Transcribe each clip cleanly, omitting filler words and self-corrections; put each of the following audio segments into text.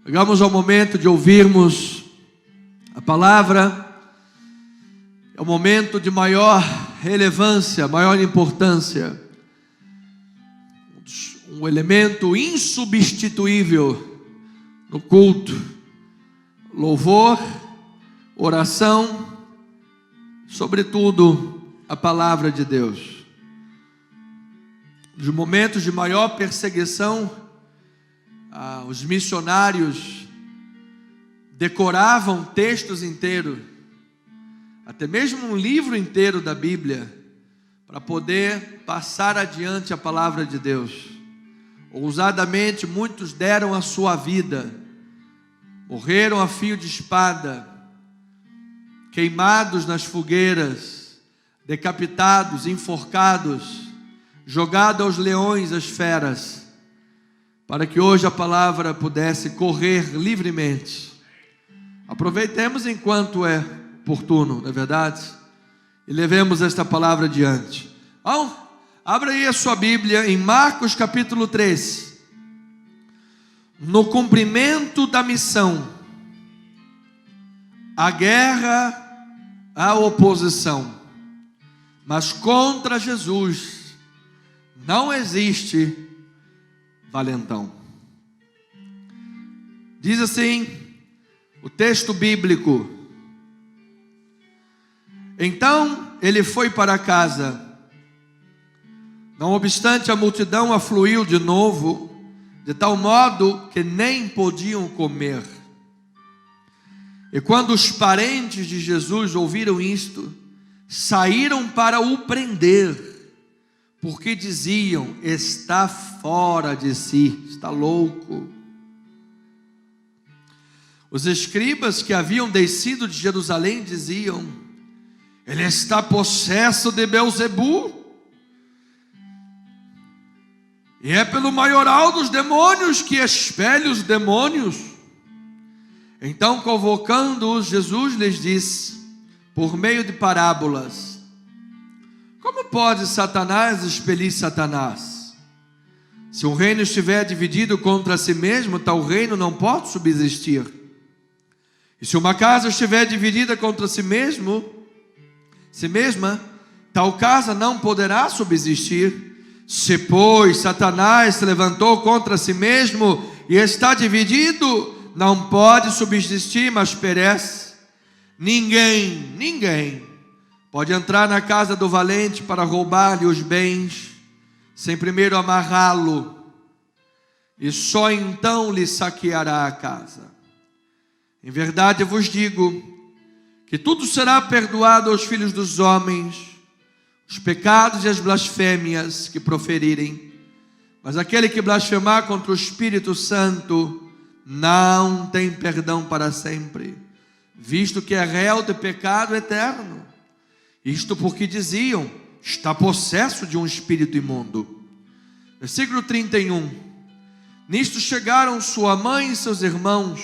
Chegamos ao momento de ouvirmos a palavra. É o momento de maior relevância, maior importância. Um elemento insubstituível no culto. Louvor, oração, sobretudo a palavra de Deus. Nos momentos de maior perseguição, os missionários decoravam textos inteiros, até mesmo um livro inteiro da Bíblia, para poder passar adiante a palavra de Deus. Ousadamente, muitos deram a sua vida, morreram a fio de espada, queimados nas fogueiras, decapitados, enforcados, jogados aos leões, às feras, para que hoje a palavra pudesse correr livremente. Aproveitemos enquanto é oportuno, não é verdade? E levemos esta palavra adiante. Abra aí a sua Bíblia em Marcos capítulo 3. No cumprimento da missão, a guerra, a oposição, mas contra Jesus não existe valentão. Diz assim o texto bíblico: então ele foi para casa. Não obstante, a multidão afluiu de novo, de tal modo que nem podiam comer. E quando os parentes de Jesus ouviram isto, saíram para o prender, porque diziam: está fora de si, está louco. Os escribas que haviam descido de Jerusalém diziam: ele está possesso de Beelzebu, e é pelo maioral dos demônios que expele os demônios. Então, convocando-os, Jesus lhes disse, por meio de parábolas: como pode Satanás expelir Satanás? Se um reino estiver dividido contra si mesmo, tal reino não pode subsistir. E se uma casa estiver dividida contra si mesma, tal casa não poderá subsistir. Se, pois, Satanás se levantou contra si mesmo e está dividido, não pode subsistir, mas perece. Ninguém pode entrar na casa do valente para roubar-lhe os bens, sem primeiro amarrá-lo, e só então lhe saqueará a casa. Em verdade eu vos digo, que tudo será perdoado aos filhos dos homens, os pecados e as blasfêmias que proferirem, mas aquele que blasfemar contra o Espírito Santo, não tem perdão para sempre, visto que é réu de pecado eterno. Isto porque diziam: está possesso de um espírito imundo. Versículo 31. Nisto chegaram sua mãe e seus irmãos,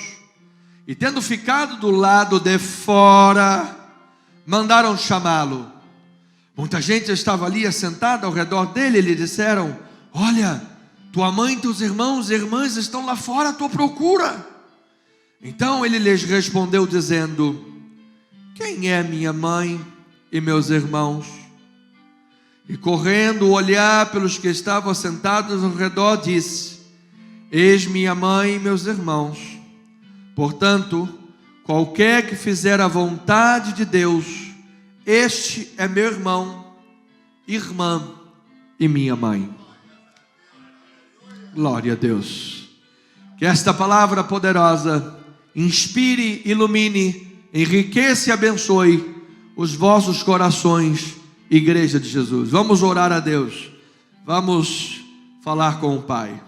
e tendo ficado do lado de fora, mandaram chamá-lo. Muita gente estava ali assentada ao redor dele, e lhe disseram: olha, tua mãe e teus irmãos e irmãs estão lá fora à tua procura. Então ele lhes respondeu dizendo: quem é minha mãe e meus irmãos? E correndo olhar pelos que estavam assentados ao redor, disse: eis minha mãe e meus irmãos. Portanto, qualquer que fizer a vontade de Deus, este é meu irmão, irmã e minha mãe. Glória a Deus. Que esta palavra poderosa inspire, ilumine, enriqueça e abençoe os vossos corações, Igreja de Jesus. Vamos orar a Deus. Vamos falar com o Pai.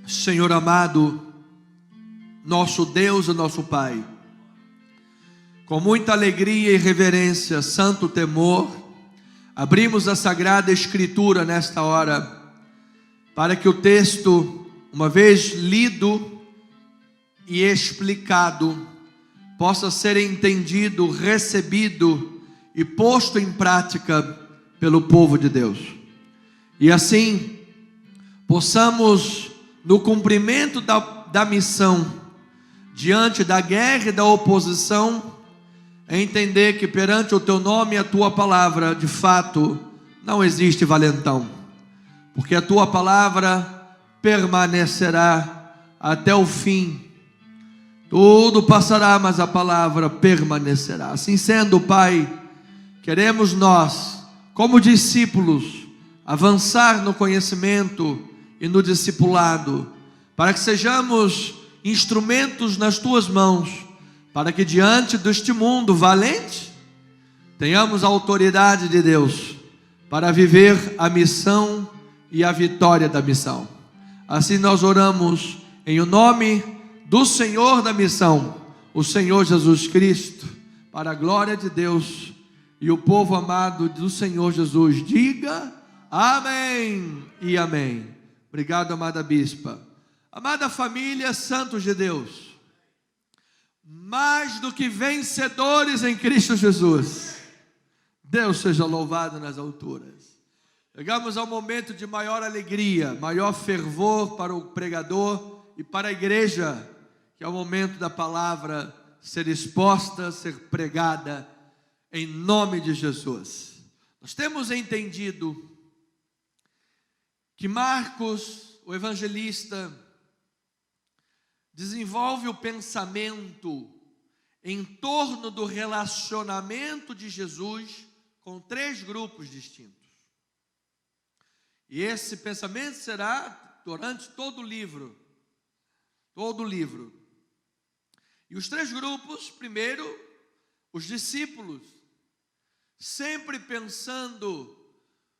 Senhor amado, nosso Deus e nosso Pai, com muita alegria e reverência, santo temor, abrimos a Sagrada Escritura nesta hora, para que o texto, uma vez lido e explicado, possa ser entendido, recebido e posto em prática pelo povo de Deus. E assim, possamos, no cumprimento da missão, diante da guerra e da oposição, entender que perante o teu nome e a tua palavra, de fato, não existe valentão, porque a tua palavra permanecerá até o fim. Tudo passará, mas a palavra permanecerá. Assim sendo, Pai, queremos nós, como discípulos, avançar no conhecimento e no discipulado, para que sejamos instrumentos nas tuas mãos, para que diante deste mundo valente, tenhamos a autoridade de Deus, para viver a missão e a vitória da missão. Assim nós oramos em o nome do Senhor da missão, o Senhor Jesus Cristo, para a glória de Deus, e o povo amado do Senhor Jesus, diga amém e amém. Obrigado, amada bispa. Amada família, santos de Deus, mais do que vencedores em Cristo Jesus, Deus seja louvado nas alturas. Chegamos ao momento de maior alegria, maior fervor para o pregador e para a igreja, que é o momento da palavra ser exposta, ser pregada, em nome de Jesus. Nós temos entendido que Marcos, o evangelista, desenvolve o pensamento em torno do relacionamento de Jesus com 3 grupos distintos. E esse pensamento será durante todo o livro. Todo o livro. E os 3 grupos, primeiro, os discípulos, sempre pensando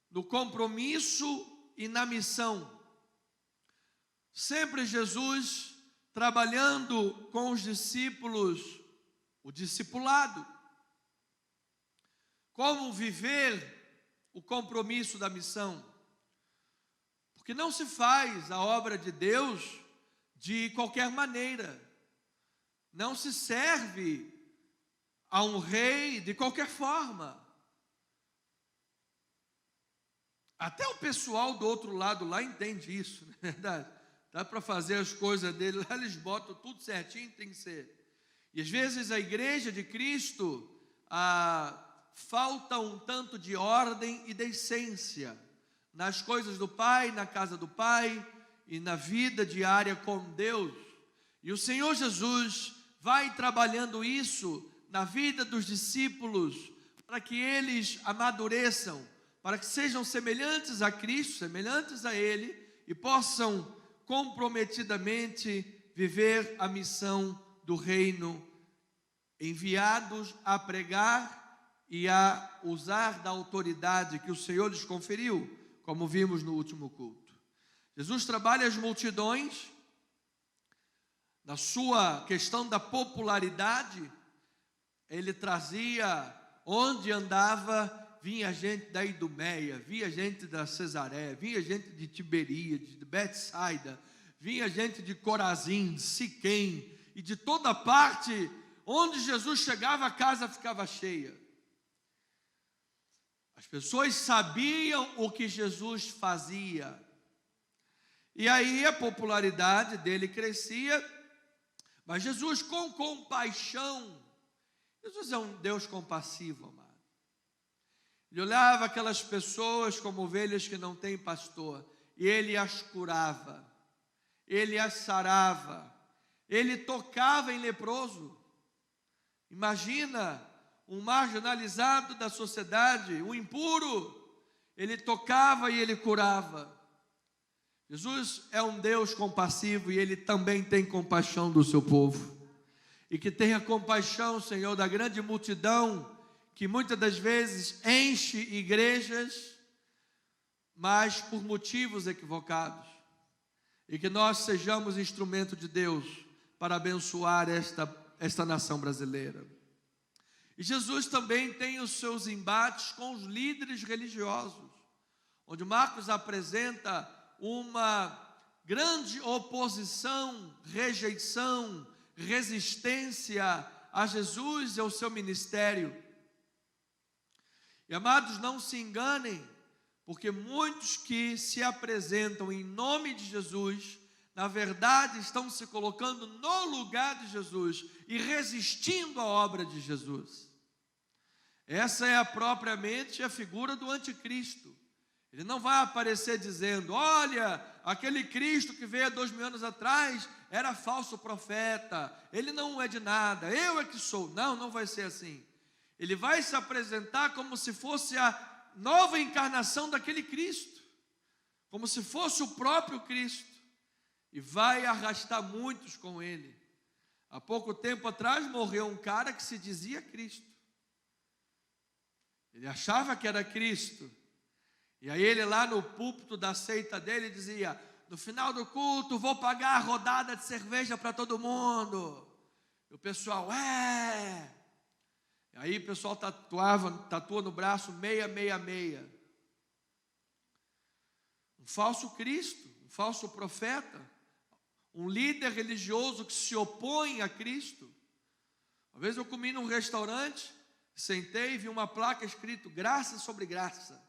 no compromisso e na missão. Sempre Jesus trabalhando com os discípulos, o discipulado. Como viver o compromisso da missão? Porque não se faz a obra de Deus de qualquer maneira. Não se serve a um rei de qualquer forma. Até o pessoal do outro lado lá entende isso, não é verdade? Dá para fazer as coisas dele lá, eles botam tudo certinho, tem que ser. E às vezes a igreja de Cristo falta um tanto de ordem e decência nas coisas do Pai, na casa do Pai e na vida diária com Deus. E o Senhor Jesus vai trabalhando isso na vida dos discípulos, para que eles amadureçam, para que sejam semelhantes a Cristo, semelhantes a Ele, e possam comprometidamente viver a missão do reino, enviados a pregar e a usar da autoridade que o Senhor lhes conferiu, como vimos no último culto. Jesus trabalha as multidões, na sua questão da popularidade. Ele trazia, onde andava, vinha gente da Idumeia, vinha gente da Cesaré, vinha gente de Tiberíades, de Betsaida, vinha gente de Corazim, de Siquém, e de toda parte, onde Jesus chegava, a casa ficava cheia. As pessoas sabiam o que Jesus fazia, e aí a popularidade dele crescia, mas Jesus com compaixão, Jesus é um Deus compassivo, amado. Ele olhava aquelas pessoas como ovelhas que não têm pastor, e ele as curava, ele as sarava, ele tocava em leproso. Imagina um marginalizado da sociedade, um impuro, ele tocava e ele curava. Jesus é um Deus compassivo e Ele também tem compaixão do seu povo. E que tenha compaixão, Senhor, da grande multidão que muitas das vezes enche igrejas, mas por motivos equivocados. E que nós sejamos instrumento de Deus para abençoar esta nação brasileira. E Jesus também tem os seus embates com os líderes religiosos, onde Marcos apresenta uma grande oposição, rejeição, resistência a Jesus e ao seu ministério. E amados, não se enganem, porque muitos que se apresentam em nome de Jesus, na verdade estão se colocando no lugar de Jesus e resistindo à obra de Jesus. Essa é propriamente a figura do anticristo. Ele não vai aparecer dizendo: olha, aquele Cristo que veio há 2000 anos atrás era falso profeta, ele não é de nada, eu é que sou. Não, não vai ser assim. Ele vai se apresentar como se fosse a nova encarnação daquele Cristo, como se fosse o próprio Cristo, e vai arrastar muitos com ele. Há pouco tempo atrás morreu um cara que se dizia Cristo. Ele achava que era Cristo. E aí ele lá no púlpito da seita dele dizia: no final do culto vou pagar a rodada de cerveja para todo mundo. E o pessoal, E aí o pessoal tatua no braço 666. Um falso Cristo, um falso profeta, um líder religioso que se opõe a Cristo. Uma vez eu comi num restaurante, sentei e vi uma placa escrito graça sobre graça.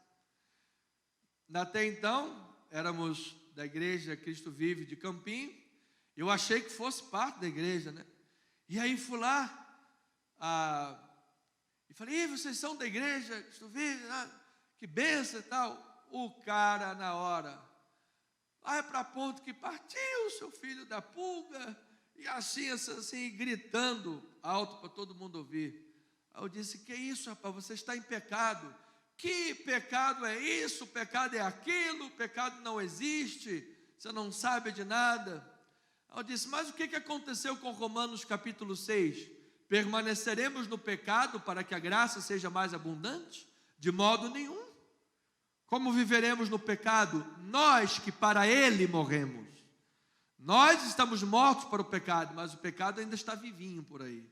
Até então, éramos da igreja Cristo Vive de Campinho, eu achei que fosse parte da igreja, né? E aí fui lá, e falei: vocês são da igreja Cristo Vive? Que bênção e tal. O cara, na hora, vai para ponto que partiu, seu filho da pulga, e assim, gritando alto para todo mundo ouvir. Aí eu disse: que isso, rapaz, você está em pecado. Que pecado é isso? Pecado é aquilo, pecado não existe, você não sabe de nada. Aí eu disse: mas o que aconteceu com Romanos capítulo 6? Permaneceremos no pecado para que a graça seja mais abundante? De modo nenhum. Como viveremos no pecado? Nós que para ele morremos. Nós estamos mortos para o pecado, mas o pecado ainda está vivinho por aí.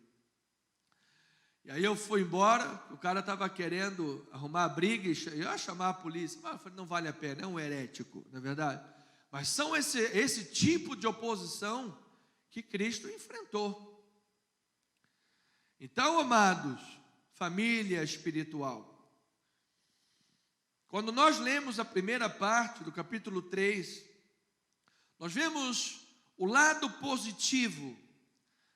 E aí eu fui embora, o cara estava querendo arrumar briga, e eu ia chamar a polícia. Mas eu falei: não vale a pena, é um herético, não é verdade? Mas são esse tipo de oposição que Cristo enfrentou. Então, amados, família espiritual, quando nós lemos a primeira parte do capítulo 3, nós vemos o lado positivo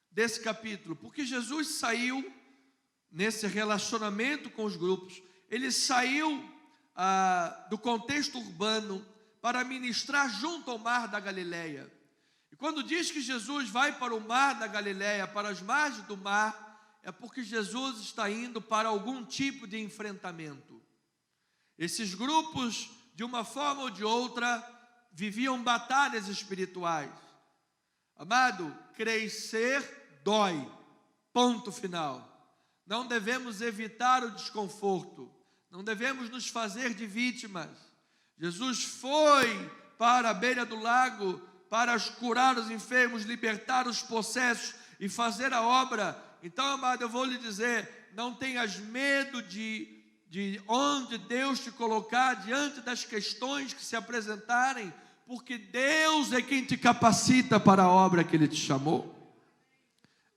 desse capítulo, porque Jesus saiu nesse relacionamento com os grupos, ele saiu do contexto urbano para ministrar junto ao mar da Galileia. E quando diz que Jesus vai para o mar da Galileia, para as margens do mar, é porque Jesus está indo para algum tipo de enfrentamento. Esses grupos, de uma forma ou de outra, viviam batalhas espirituais. Amado, crescer dói, ponto final. Não devemos evitar o desconforto, não devemos nos fazer de vítimas. Jesus foi para a beira do lago para curar os enfermos, libertar os possessos e fazer a obra. Então, amado, eu vou lhe dizer: não tenhas medo de onde Deus te colocar diante das questões que se apresentarem, porque Deus é quem te capacita para a obra que Ele te chamou.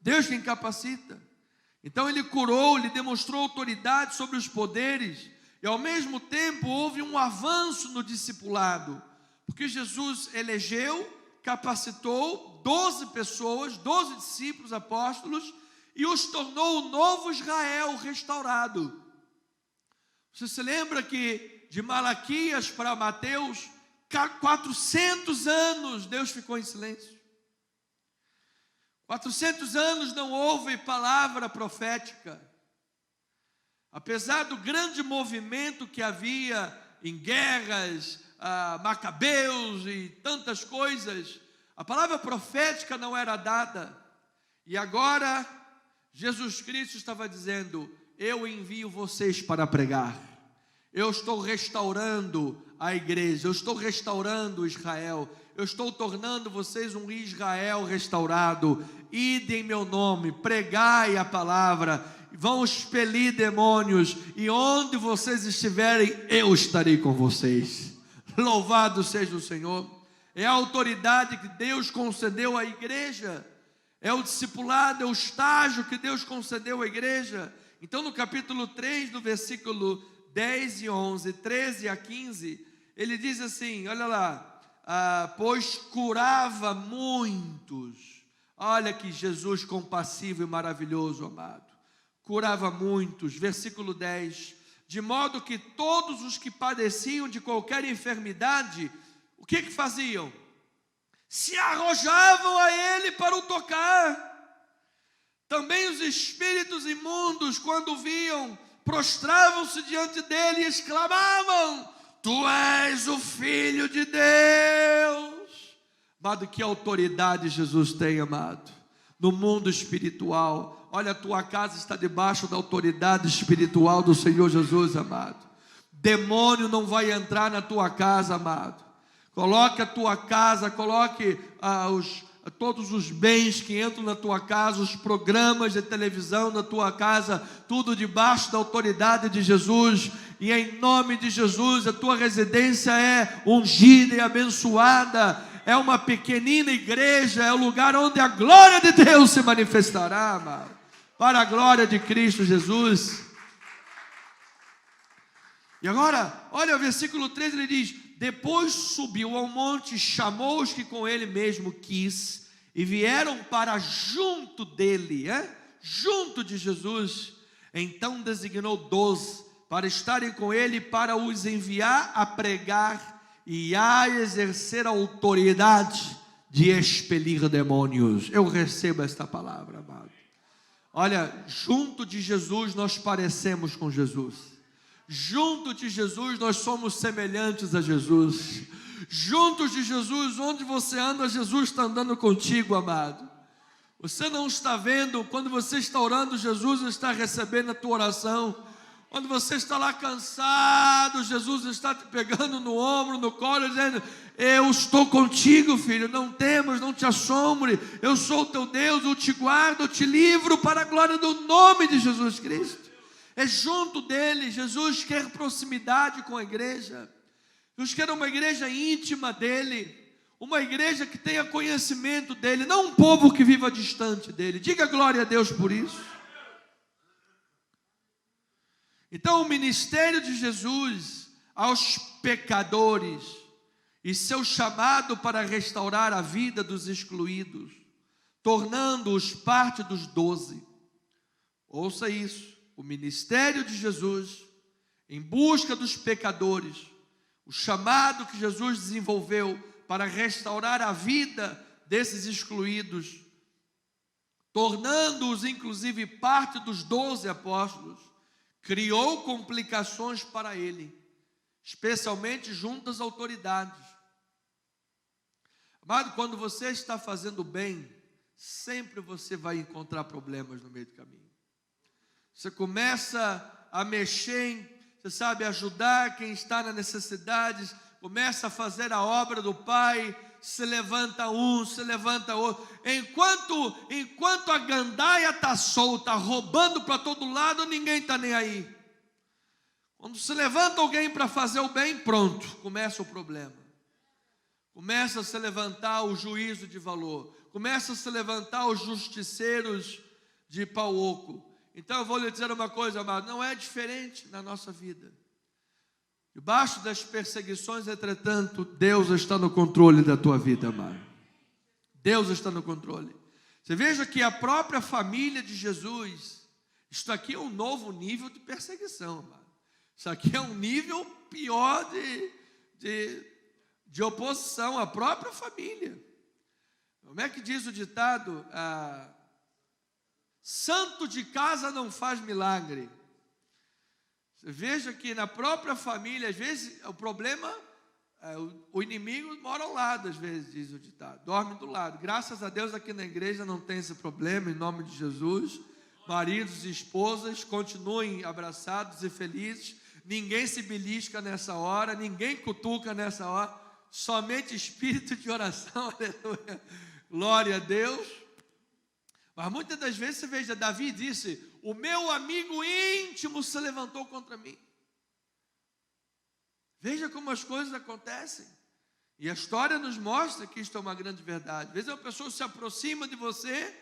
Deus quem capacita. Então ele curou, ele demonstrou autoridade sobre os poderes, e ao mesmo tempo houve um avanço no discipulado, porque Jesus elegeu, capacitou 12 pessoas, 12 discípulos, apóstolos, e os tornou o novo Israel restaurado. Você se lembra que de Malaquias para Mateus, 400 anos Deus ficou em silêncio. 400 anos não houve palavra profética. Apesar do grande movimento que havia em guerras, macabeus e tantas coisas, a palavra profética não era dada. E agora, Jesus Cristo estava dizendo: eu envio vocês para pregar. Eu estou restaurando a igreja, eu estou restaurando Israel, eu estou tornando vocês um Israel restaurado. Ide em meu nome, pregai a palavra, vão expelir demônios, e onde vocês estiverem, eu estarei com vocês. Louvado seja o Senhor. É a autoridade que Deus concedeu à igreja, é o discipulado, é o estágio que Deus concedeu à igreja. Então no capítulo 3, no versículo 10 e 11, 13 a 15, ele diz assim, olha lá, pois curava muitos. Olha que Jesus compassivo e maravilhoso, amado. Curava muitos, versículo 10, de modo que todos os que padeciam de qualquer enfermidade, o que faziam? Se arrojavam a ele para o tocar. Também os espíritos imundos, quando viam, prostravam-se diante dele e exclamavam: Tu és o Filho de Deus. Amado, que autoridade Jesus tem, amado, no mundo espiritual. Olha, a tua casa está debaixo da autoridade espiritual do Senhor Jesus, amado. Demônio não vai entrar na tua casa, amado. Coloque a tua casa, coloque todos os bens que entram na tua casa, os programas de televisão na tua casa, tudo debaixo da autoridade de Jesus. E em nome de Jesus, a tua residência é ungida e abençoada. É uma pequenina igreja, é o lugar onde a glória de Deus se manifestará, amado, para a glória de Cristo Jesus. E agora, olha o versículo 13, ele diz: depois subiu ao monte, chamou os que com ele mesmo quis, e vieram para junto dele, junto de Jesus. Então designou 12 para estarem com ele, para os enviar a pregar e a exercer a autoridade de expelir demônios. Eu recebo esta palavra, amado. Olha, junto de Jesus nós parecemos com Jesus. Junto de Jesus nós somos semelhantes a Jesus. Juntos de Jesus, onde você anda, Jesus está andando contigo, amado. Você não está vendo, quando você está orando, Jesus está recebendo a tua oração. Quando você está lá cansado, Jesus está te pegando no ombro, no colo, dizendo: eu estou contigo, filho, não temas, não te assombre, eu sou o teu Deus, eu te guardo, eu te livro para a glória do nome de Jesus Cristo. É junto dele. Jesus quer proximidade com a igreja. Jesus quer uma igreja íntima dele, uma igreja que tenha conhecimento dele, não um povo que viva distante dele. Diga glória a Deus por isso. Então, o ministério de Jesus aos pecadores e seu chamado para restaurar a vida dos excluídos, tornando-os parte dos 12. Ouça isso: o ministério de Jesus em busca dos pecadores, o chamado que Jesus desenvolveu para restaurar a vida desses excluídos, tornando-os inclusive parte dos 12 apóstolos, criou complicações para ele, especialmente junto às autoridades. Amado, quando você está fazendo bem, sempre você vai encontrar problemas no meio do caminho. Você começa a mexer, você sabe, ajudar quem está na necessidade, começa a fazer a obra do Pai, se levanta um, se levanta outro. Enquanto a gandaia está solta, roubando para todo lado, ninguém está nem aí. Quando se levanta alguém para fazer o bem, pronto, começa o problema. Começa a se levantar o juízo de valor, começa a se levantar os justiceiros de pau oco. Então eu vou lhe dizer uma coisa, amado, não é diferente na nossa vida. Debaixo das perseguições, entretanto, Deus está no controle da tua vida, amado. Deus está no controle. Você veja que a própria família de Jesus, isto aqui é um novo nível de perseguição, amado. Isso aqui é um nível pior de oposição à própria família. Como é que diz o ditado? Santo de casa não faz milagre. Você veja que na própria família, às vezes, o problema, o inimigo mora ao lado, às vezes, diz o ditado, dorme do lado. Graças a Deus aqui na igreja não tem esse problema, em nome de Jesus. Maridos e esposas continuem abraçados e felizes. Ninguém se belisca nessa hora, ninguém cutuca nessa hora, somente espírito de oração, aleluia, glória a Deus. Mas muitas das vezes você veja, Davi disse: o meu amigo íntimo se levantou contra mim. Veja como as coisas acontecem. E a história nos mostra que isto é uma grande verdade. Às vezes uma pessoa se aproxima de você,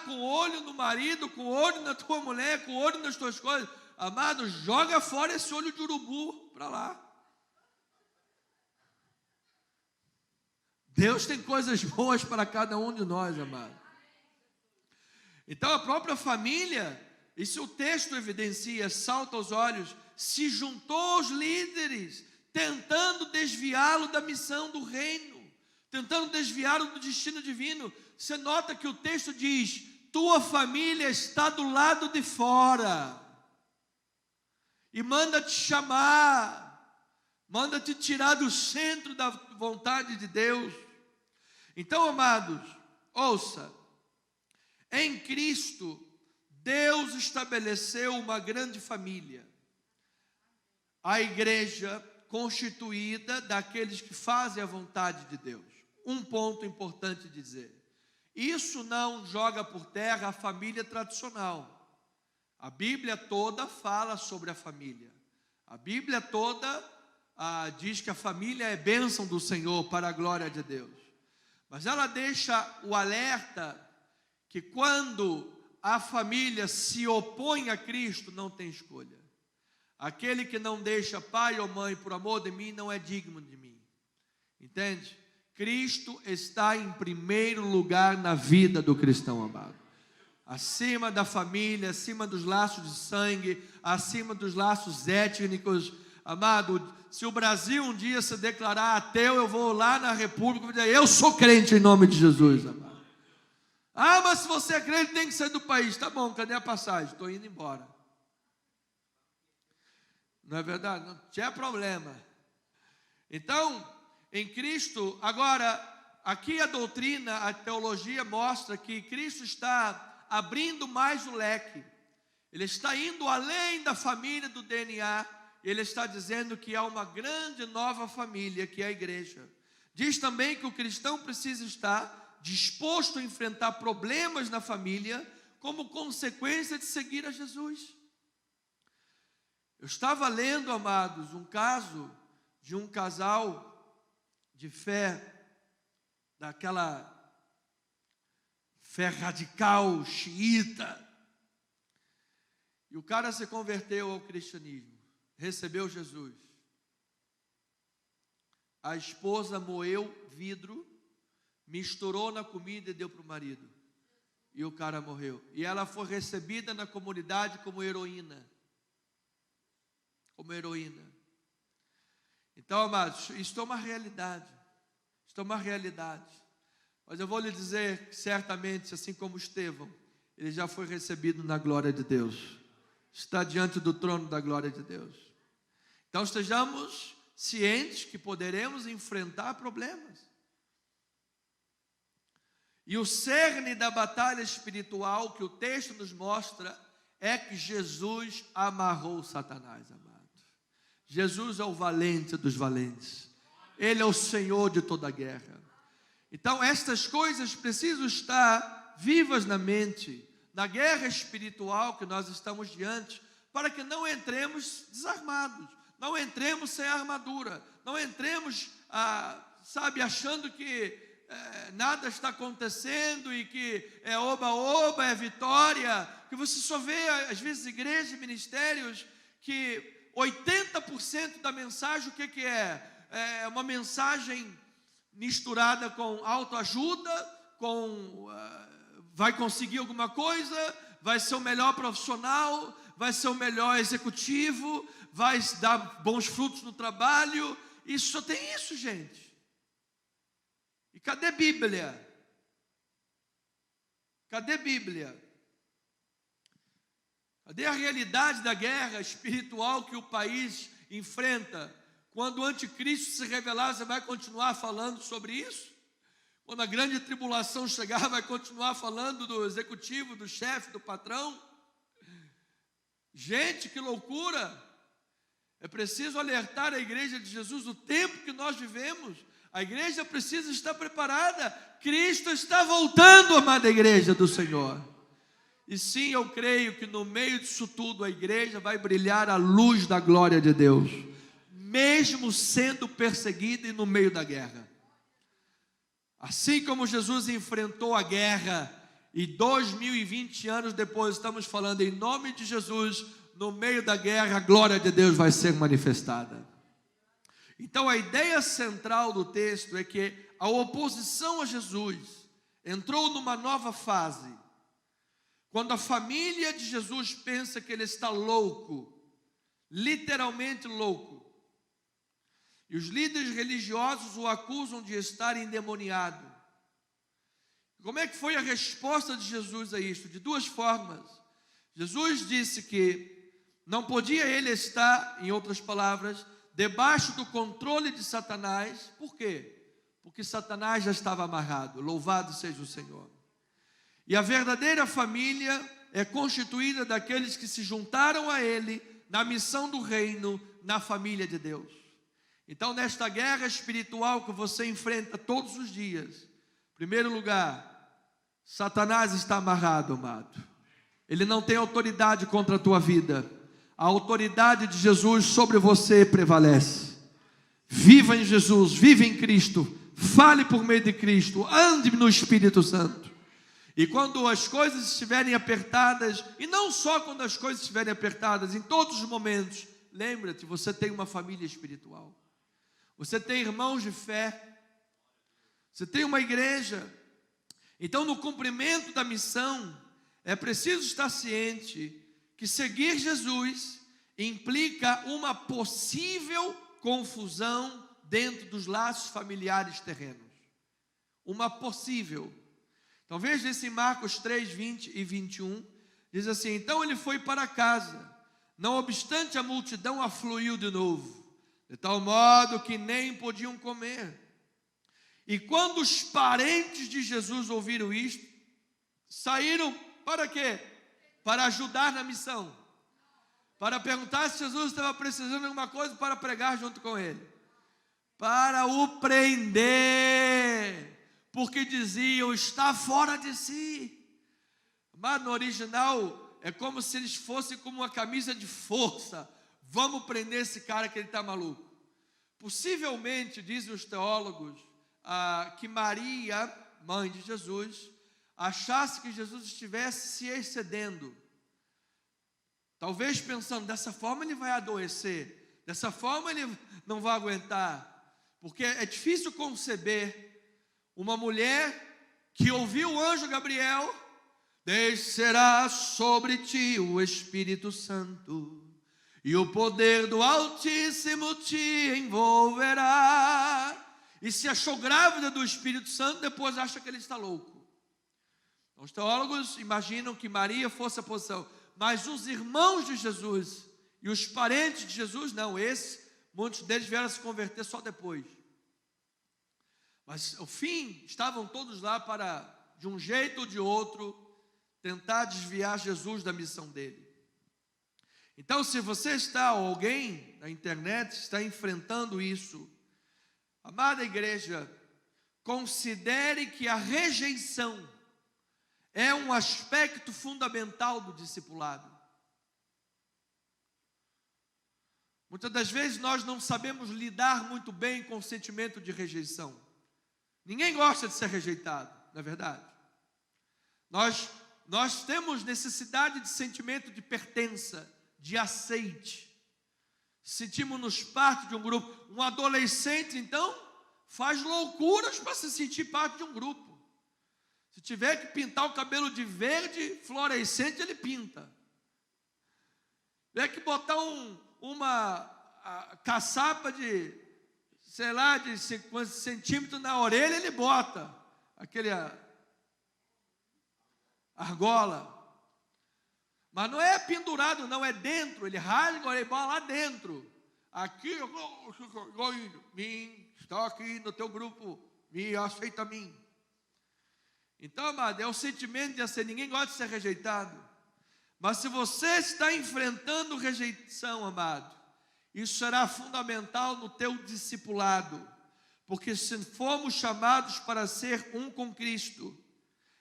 com o olho no marido, com o olho na tua mulher, com o olho nas tuas coisas. Amado, joga fora esse olho de urubu para lá. Deus tem coisas boas para cada um de nós, amado. Então a própria família, isso o texto evidencia, salta aos olhos, se juntou aos líderes, tentando desviá-lo da missão do reino, tentando desviá-lo do destino divino. Você nota que o texto diz: tua família está do lado de fora, e manda te chamar, manda te tirar do centro da vontade de Deus. Então, amados, ouça, em Cristo, Deus estabeleceu uma grande família, a igreja constituída daqueles que fazem a vontade de Deus. Um ponto importante dizer: isso não joga por terra a família tradicional. A Bíblia toda fala sobre a família. A Bíblia toda diz que a família é bênção do Senhor para a glória de Deus. Mas ela deixa o alerta que quando a família se opõe a Cristo, não tem escolha. Aquele que não deixa pai ou mãe por amor de mim, não é digno de mim. Entende? Cristo está em primeiro lugar na vida do cristão, amado. Acima da família, acima dos laços de sangue, acima dos laços étnicos. Amado, se o Brasil um dia se declarar ateu, eu vou lá na República e dizer: eu sou crente em nome de Jesus, amado. Ah, mas se você é crente, tem que sair do país. Tá bom, cadê a passagem? Estou indo embora. Não é verdade? Não tinha problema. Então, em Cristo, agora, aqui a doutrina, a teologia mostra que Cristo está abrindo mais o leque. Ele está indo além da família do DNA. Ele está dizendo que há uma grande nova família, que é a igreja. Diz também que o cristão precisa estar disposto a enfrentar problemas na família como consequência de seguir a Jesus. Eu estava lendo, amados, um caso de um casal de fé, daquela fé radical, xiita, e o cara se converteu ao cristianismo, recebeu Jesus. A esposa moeu vidro, misturou na comida e deu para o marido, e o cara morreu. E ela foi recebida na comunidade como heroína. Então, amados, isto é uma realidade. Mas eu vou lhe dizer que certamente, assim como Estevão, ele já foi recebido na glória de Deus. Está diante do trono da glória de Deus. Então estejamos cientes que poderemos enfrentar problemas. E o cerne da batalha espiritual que o texto nos mostra é que Jesus amarrou Satanás, amado. Jesus é o valente dos valentes. Ele é o Senhor de toda a guerra. Então estas coisas precisam estar vivas na mente, na guerra espiritual que nós estamos diante, para que não entremos desarmados, não entremos sem armadura, não entremos, achando que nada está acontecendo e que é oba-oba, é vitória, que você só vê, às vezes, igrejas e ministérios que 80% da mensagem, o que é? É uma mensagem misturada com autoajuda, vai conseguir alguma coisa, vai ser o melhor profissional, vai ser o melhor executivo, vai dar bons frutos no trabalho. Isso só tem isso, gente. E cadê Bíblia? Cadê Bíblia? Cadê a realidade da guerra espiritual que o país enfrenta? Quando o anticristo se revelar, você vai continuar falando sobre isso? Quando a grande tribulação chegar, vai continuar falando do executivo, do chefe, do patrão? Gente, que loucura! É preciso alertar a igreja de Jesus do tempo que nós vivemos. A igreja precisa estar preparada. Cristo está voltando, amada igreja do Senhor. E sim, eu creio que no meio disso tudo a igreja vai brilhar a luz da glória de Deus, mesmo sendo perseguida e no meio da guerra. Assim como Jesus enfrentou a guerra, e 2020 anos depois estamos falando em nome de Jesus, no meio da guerra, a glória de Deus vai ser manifestada. Então a ideia central do texto é que a oposição a Jesus entrou numa nova fase. Quando a família de Jesus pensa que ele está louco, literalmente louco, e os líderes religiosos o acusam de estar endemoniado. Como é que foi a resposta de Jesus a isto? De duas formas. Jesus disse que não podia ele estar, em outras palavras, debaixo do controle de Satanás. Por quê? Porque Satanás já estava amarrado. Louvado seja o Senhor. E a verdadeira família é constituída daqueles que se juntaram a ele na missão do reino, na família de Deus. Então, nesta guerra espiritual que você enfrenta todos os dias, em primeiro lugar, Satanás está amarrado, amado. Ele não tem autoridade contra a tua vida. A autoridade de Jesus sobre você prevalece. Viva em Jesus, viva em Cristo, fale por meio de Cristo, ande no Espírito Santo. E quando as coisas estiverem apertadas, e não só quando as coisas estiverem apertadas, em todos os momentos, lembra-te, você tem uma família espiritual. Você tem irmãos de fé. Você tem uma igreja. Então, no cumprimento da missão, é preciso estar ciente que seguir Jesus implica uma possível confusão dentro dos laços familiares terrenos. Uma possível. Então veja isso em Marcos 3, 20 e 21. Diz assim: então ele foi para casa, não obstante a multidão afluiu de novo, de tal modo que nem podiam comer. E quando os parentes de Jesus ouviram isto, saíram para quê? Para ajudar na missão. Para perguntar se Jesus estava precisando de alguma coisa para pregar junto com ele. Para o prender, porque diziam, está fora de si. Mas no original, é como se eles fossem como uma camisa de força. Vamos prender esse cara que ele está maluco. Possivelmente, dizem os teólogos, que Maria, mãe de Jesus, achasse que Jesus estivesse se excedendo. Talvez pensando, dessa forma ele vai adoecer, dessa forma ele não vai aguentar. Porque é difícil conceber uma mulher que ouviu o anjo Gabriel: descerá sobre ti o Espírito Santo, e o poder do Altíssimo te envolverá. E se achou grávida do Espírito Santo, depois acha que ele está louco. Então, os teólogos imaginam que Maria fosse a posição, mas os irmãos de Jesus e os parentes de Jesus, não, muitos deles vieram a se converter só depois. Mas, ao fim, estavam todos lá para, de um jeito ou de outro, tentar desviar Jesus da missão dele. Então, se você está, ou alguém na internet está enfrentando isso, amada igreja, considere que a rejeição é um aspecto fundamental do discipulado. Muitas das vezes nós não sabemos lidar muito bem com o sentimento de rejeição. Ninguém gosta de ser rejeitado, não é verdade? Nós temos necessidade de sentimento de pertença, de aceite. Sentimos-nos parte de um grupo. Um adolescente, então, faz loucuras para se sentir parte de um grupo. Se tiver que pintar o cabelo de verde fluorescente, ele pinta. Se tiver que botar uma caçapa de, sei lá, de 50 centímetros na orelha, ele bota. Aquele argola. Mas não é pendurado, não, é dentro. Ele rasga a bola lá dentro. Aqui, está aqui no teu grupo, me aceita a mim. Então, amado, é o sentimento de ser, ninguém gosta de ser rejeitado. Mas se você está enfrentando rejeição, amado, isso será fundamental no teu discipulado. Porque se formos chamados para ser um com Cristo,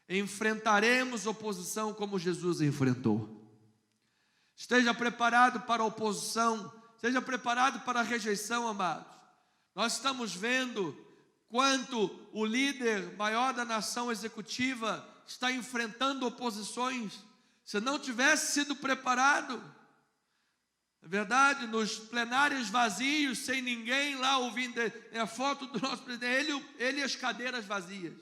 enfrentaremos oposição como Jesus enfrentou. Esteja preparado para a oposição, esteja preparado para a rejeição, amados. Nós estamos vendo quanto o líder maior da nação executiva está enfrentando oposições. Se não tivesse sido preparado, É verdade, nos plenários vazios, sem ninguém lá ouvindo a foto do nosso presidente, ele e as cadeiras vazias.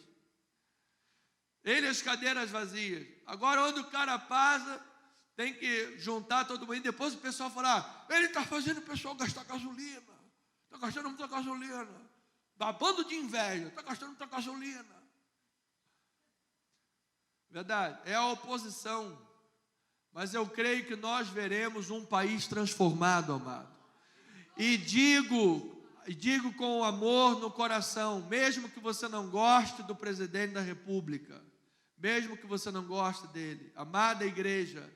Ele e as cadeiras vazias. Agora, onde o cara passa, tem que juntar todo mundo. E depois o pessoal fala, ele está fazendo o pessoal gastar gasolina. Está gastando muita gasolina. Babando de inveja, está gastando muita gasolina. Verdade, é a oposição. Mas eu creio que nós veremos um país transformado, amado. E digo com amor no coração, mesmo que você não goste do presidente da República, mesmo que você não goste dele, amada igreja,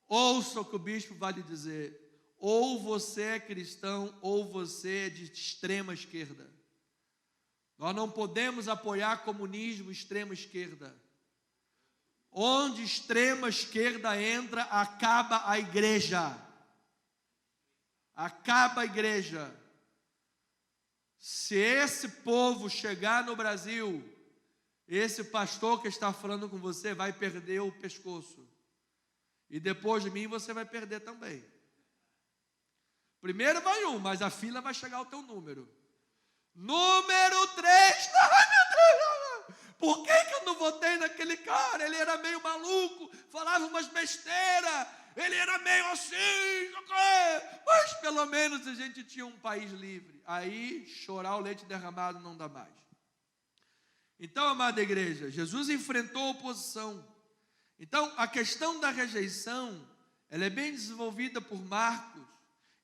ouça o que o bispo vai lhe dizer. Ou você é cristão, ou você é de extrema esquerda. Nós não podemos apoiar comunismo, extrema esquerda. Onde extrema esquerda entra, acaba a igreja. Acaba a igreja. Se esse povo chegar no Brasil, esse pastor que está falando com você vai perder o pescoço. E depois de mim você vai perder também. Primeiro vai um, mas a fila vai chegar ao teu número. Número 3. Ai, meu Deus, por que eu não votei naquele cara? Ele era meio maluco, falava umas besteiras, ele era meio assim, mas pelo menos a gente tinha um país livre. Aí chorar o leite derramado não dá mais. Então, amada igreja, Jesus enfrentou a oposição. Então, a questão da rejeição, ela é bem desenvolvida por Marcos.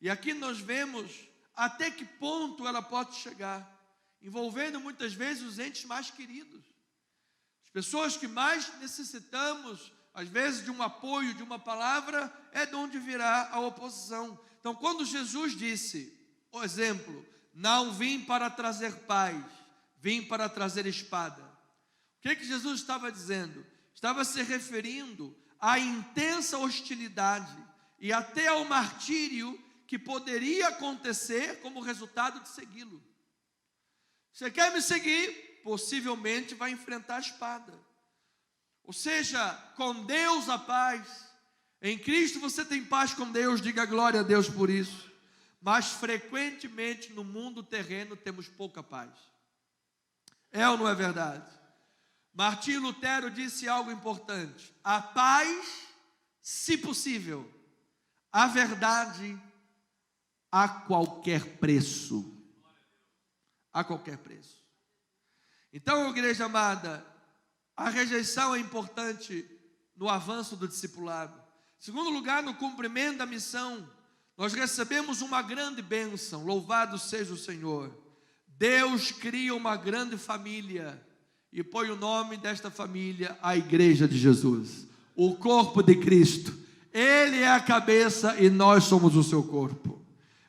E aqui nós vemos até que ponto ela pode chegar, envolvendo muitas vezes os entes mais queridos. As pessoas que mais necessitamos, às vezes, de um apoio, de uma palavra, é de onde virá a oposição. Então, quando Jesus disse, por exemplo, não vim para trazer paz, vim para trazer espada. O que Jesus estava dizendo? Estava se referindo à intensa hostilidade e até ao martírio que poderia acontecer como resultado de segui-lo. Você quer me seguir? Possivelmente vai enfrentar a espada. Ou seja, com Deus a paz. Em Cristo você tem paz com Deus, diga glória a Deus por isso. Mas frequentemente no mundo terreno temos pouca paz. É ou não é verdade? Martinho Lutero disse algo importante: a paz, se possível, a verdade a qualquer preço. A qualquer preço. Então, igreja amada, a rejeição é importante no avanço do discipulado. Em segundo lugar, no cumprimento da missão, nós recebemos uma grande bênção. Louvado seja o Senhor. Deus cria uma grande família e põe o nome desta família a Igreja de Jesus, o corpo de Cristo. Ele é a cabeça e nós somos o seu corpo.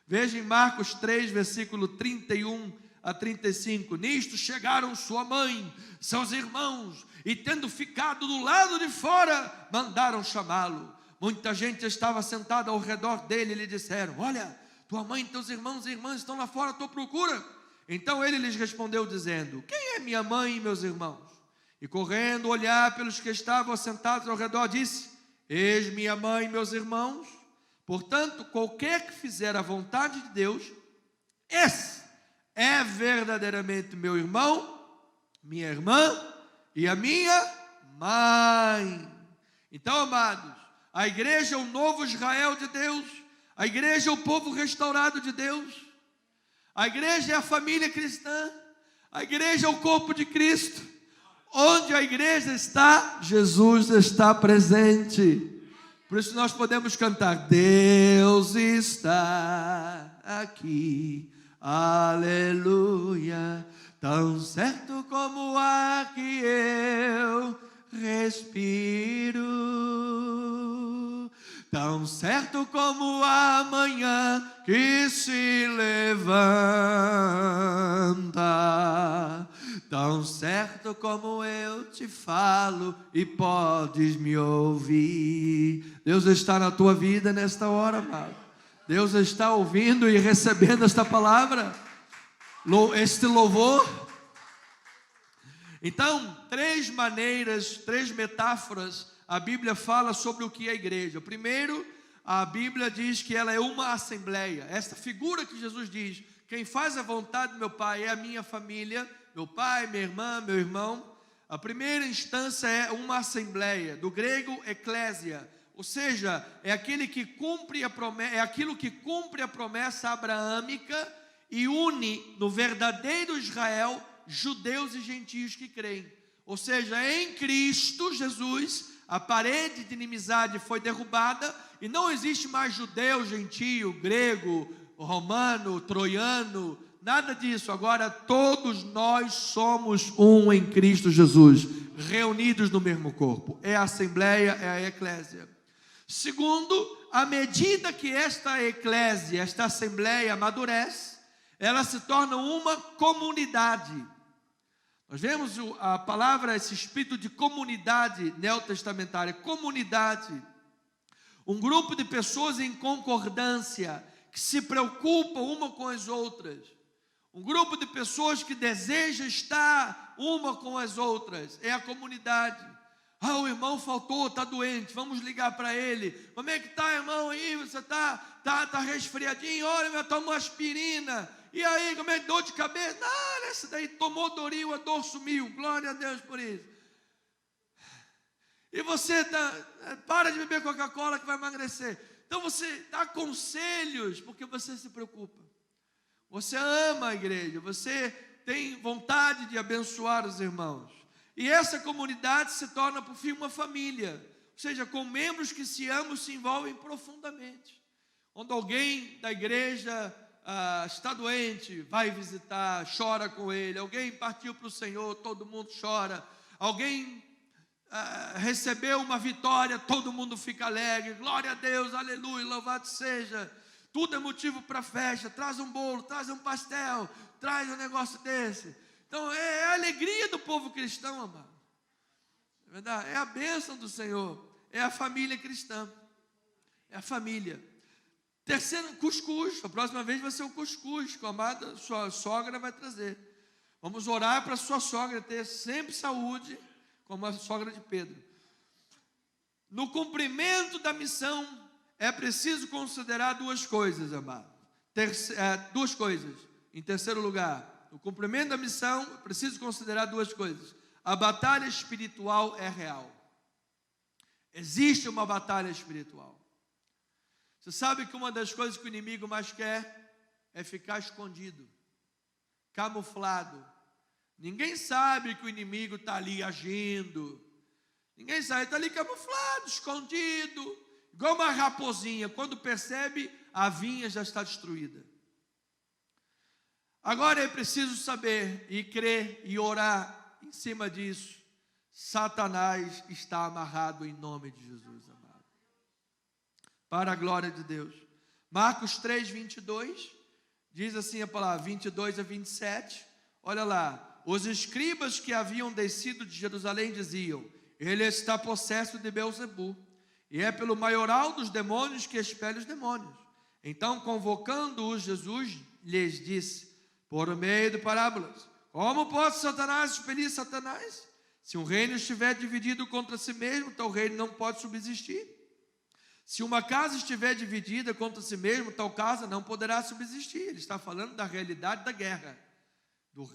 Veja em Marcos 3, versículo 31 a 35. Nisto chegaram sua mãe, seus irmãos, e tendo ficado do lado de fora, mandaram chamá-lo. Muita gente estava sentada ao redor dele e lhe disseram: olha, tua mãe e teus irmãos e irmãs estão lá fora à tua procura. Então ele lhes respondeu dizendo: quem é minha mãe e meus irmãos? E correndo olhar pelos que estavam assentados ao redor, disse: eis minha mãe e meus irmãos. Portanto, qualquer que fizer a vontade de Deus, esse é verdadeiramente meu irmão, minha irmã e a minha mãe. Então, amados, a igreja é o novo Israel de Deus, a igreja é o povo restaurado de Deus, a igreja é a família cristã, a igreja é o corpo de Cristo. Onde a igreja está, Jesus está presente. Por isso nós podemos cantar: Deus está aqui, aleluia, tão certo como o ar que eu respiro, tão certo como a manhã que se levanta, tão certo como eu te falo e podes me ouvir. Deus está na tua vida nesta hora, amado. Deus está ouvindo e recebendo esta palavra, este louvor. Então, três maneiras, três metáforas, a Bíblia fala sobre o que é a igreja. Primeiro, a Bíblia diz que ela é uma assembleia. Esta figura que Jesus diz, quem faz a vontade do meu Pai é a minha família, meu pai, minha irmã, meu irmão. A primeira instância é uma assembleia, do grego eclésia, ou seja, é aquele que cumpre a promessa, é aquilo que cumpre a promessa abraâmica e une no verdadeiro Israel judeus e gentios que creem. Ou seja, em Cristo Jesus, a parede de inimizade foi derrubada e não existe mais judeu, gentio, grego, romano, troiano, nada disso. Agora todos nós somos um em Cristo Jesus, reunidos no mesmo corpo. É a assembleia, é a eclésia. Segundo, à medida que esta eclésia, esta assembleia amadurece, ela se torna uma comunidade. Nós vemos a palavra, esse espírito de comunidade neotestamentária, comunidade, um grupo de pessoas em concordância, que se preocupam uma com as outras, um grupo de pessoas que deseja estar uma com as outras, é a comunidade. Ah, o irmão faltou, está doente, vamos ligar para ele. Como é que está, irmão, aí? Você está resfriadinho? Olha, tomou aspirina. E aí, como é que dor de cabeça? Não, essa daí tomou Doril, a dor sumiu. Glória a Deus por isso. E você para de beber Coca-Cola que vai emagrecer. Então você dá conselhos porque você se preocupa. Você ama a igreja, você tem vontade de abençoar os irmãos. E essa comunidade se torna, por fim, uma família. Ou seja, com membros que se amam, se envolvem profundamente. Quando alguém da igreja está doente, vai visitar, chora com ele. Alguém partiu para o Senhor, todo mundo chora. Alguém recebeu uma vitória, todo mundo fica alegre. Glória a Deus, aleluia, louvado seja. Tudo é motivo para festa. Traz um bolo, traz um pastel, traz um negócio desse. Então é a alegria do povo cristão, amado. É verdade? É a bênção do Senhor. É a família cristã. É a família. Terceiro, cuscuz. A próxima vez vai ser o cuscuz que a amada sua sogra vai trazer. Vamos orar para a sua sogra ter sempre saúde, como a sogra de Pedro. No cumprimento da missão, é preciso considerar duas coisas, amado. Duas coisas. Em terceiro lugar, no cumprimento da missão, é preciso considerar duas coisas. A batalha espiritual é real. Existe uma batalha espiritual. Você sabe que uma das coisas que o inimigo mais quer é ficar escondido, camuflado. Ninguém sabe que o inimigo está ali agindo. Ninguém sabe, está ali camuflado, escondido, igual uma raposinha. Quando percebe, a vinha já está destruída. Agora é preciso saber e crer e orar em cima disso. Satanás está amarrado em nome de Jesus, amado. Para a glória de Deus. Marcos 3, 22, diz assim a palavra, 22 a 27. Olha lá, os escribas que haviam descido de Jerusalém diziam: ele está possesso de Beelzebu, e é pelo maioral dos demônios que expele os demônios. Então, convocando-os, Jesus lhes disse, por meio de parábolas: como pode Satanás expelir Satanás? Se um reino estiver dividido contra si mesmo, tal reino não pode subsistir. Se uma casa estiver dividida contra si mesmo, tal casa não poderá subsistir. Ele está falando da realidade da guerra,